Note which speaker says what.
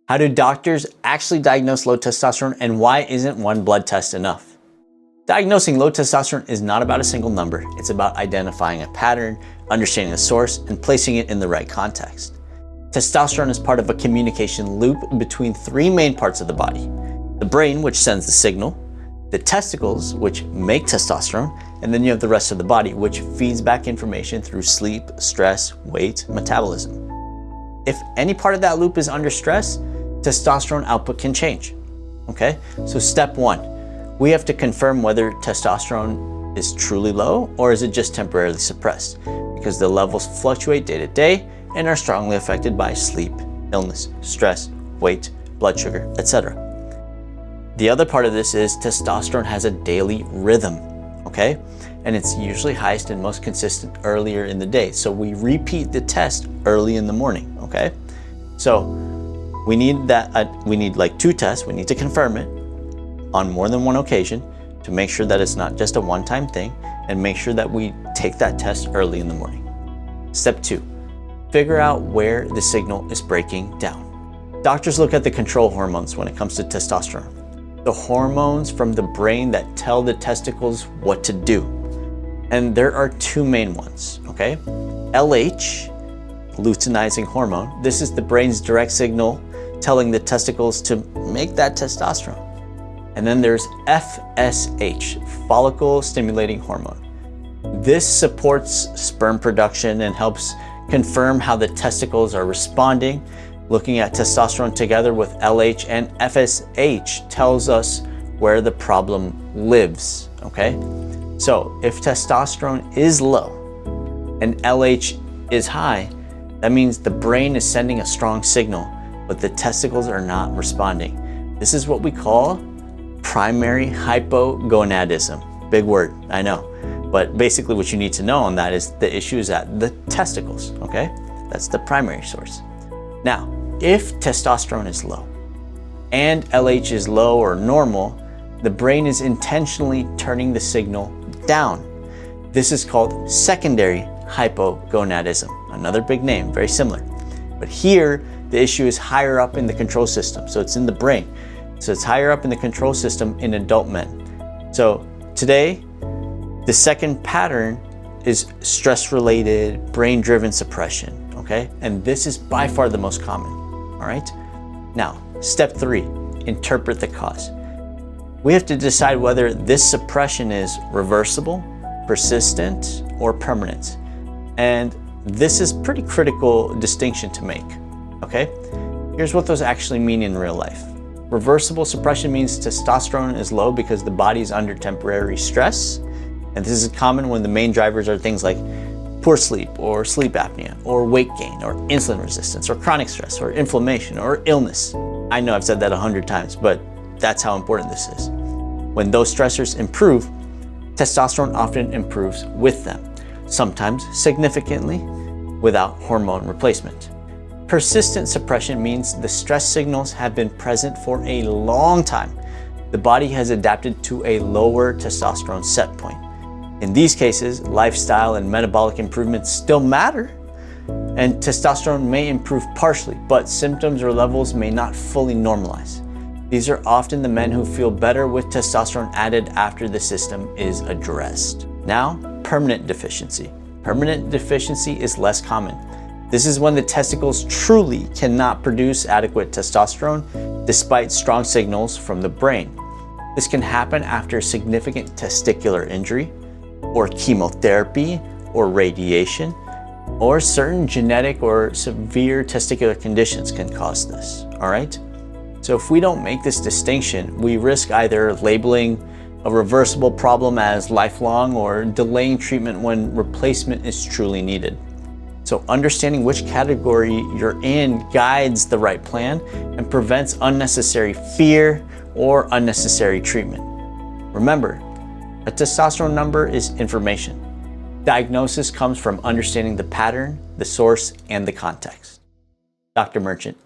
Speaker 1: How do doctors actually diagnose low testosterone, and why isn't one blood test enough? Diagnosing low testosterone is not about a single number. It's about identifying a pattern, understanding the source, and placing it in the right context. Testosterone is part of a communication loop between three main parts of the body: the brain, which sends the signal, the testicles, which make testosterone, and then you have the rest of the body, which feeds back information through sleep, stress, weight, metabolism. If any part of that loop is under stress, testosterone output can change. Okay, so step one, we have to confirm whether testosterone is truly low or is it just temporarily suppressed, because the levels fluctuate day to day and are strongly affected by sleep, illness, stress, weight, blood sugar, etc. The other part of this is testosterone has a daily rhythm, okay? And it's usually highest and most consistent earlier in the day. So we repeat the test early in the morning, okay? So we need like 2 tests. We need to confirm it on more than one occasion to make sure that it's not just a one-time thing, and make sure that we take that test early in the morning. Step 2, figure out where the signal is breaking down. Doctors look at the control hormones when it comes to testosterone. The hormones from the brain that tell the testicles what to do. And there are 2 main ones, okay? LH, luteinizing hormone. This is the brain's direct signal telling the testicles to make that testosterone. And then there's FSH, follicle stimulating hormone. This supports sperm production and helps confirm how the testicles are responding. Looking at testosterone together with LH and FSH tells us where the problem lives, okay? So if testosterone is low and LH is high, that means the brain is sending a strong signal, but the testicles are not responding. This is what we call primary hypogonadism. Big word, I know. But basically what you need to know on that is the issue is at the testicles, okay? That's the primary source. Now, if testosterone is low and LH is low or normal, the brain is intentionally turning the signal down. This is called secondary hypogonadism. Another big name, very similar. But here, the issue is higher up in the control system. So it's in the brain. So it's higher up in the control system in adult men. So today, the second pattern is stress-related, brain-driven suppression, okay? And this is by far the most common, all right? Now, step 3, interpret the cause. We have to decide whether this suppression is reversible, persistent, or permanent. And this is pretty critical distinction to make, okay? Here's what those actually mean in real life. Reversible suppression means testosterone is low because the body is under temporary stress. And this is common when the main drivers are things like poor sleep or sleep apnea or weight gain or insulin resistance or chronic stress or inflammation or illness. I know I've said that 100 times, but that's how important this is. When those stressors improve, testosterone often improves with them, sometimes significantly without hormone replacement. Persistent suppression means the stress signals have been present for a long time. The body has adapted to a lower testosterone set point. In these cases, lifestyle and metabolic improvements still matter, and testosterone may improve partially, but symptoms or levels may not fully normalize. These are often the men who feel better with testosterone added after the system is addressed. Now, permanent deficiency. Permanent deficiency is less common. This is when the testicles truly cannot produce adequate testosterone despite strong signals from the brain. This can happen after significant testicular injury, or chemotherapy, or radiation, or certain genetic or severe testicular conditions can cause this, all right? So if we don't make this distinction, we risk either labeling a reversible problem as lifelong or delaying treatment when replacement is truly needed. So understanding which category you're in guides the right plan and prevents unnecessary fear or unnecessary treatment. Remember, a testosterone number is information. Diagnosis comes from understanding the pattern, the source, and the context. Dr. Merchant.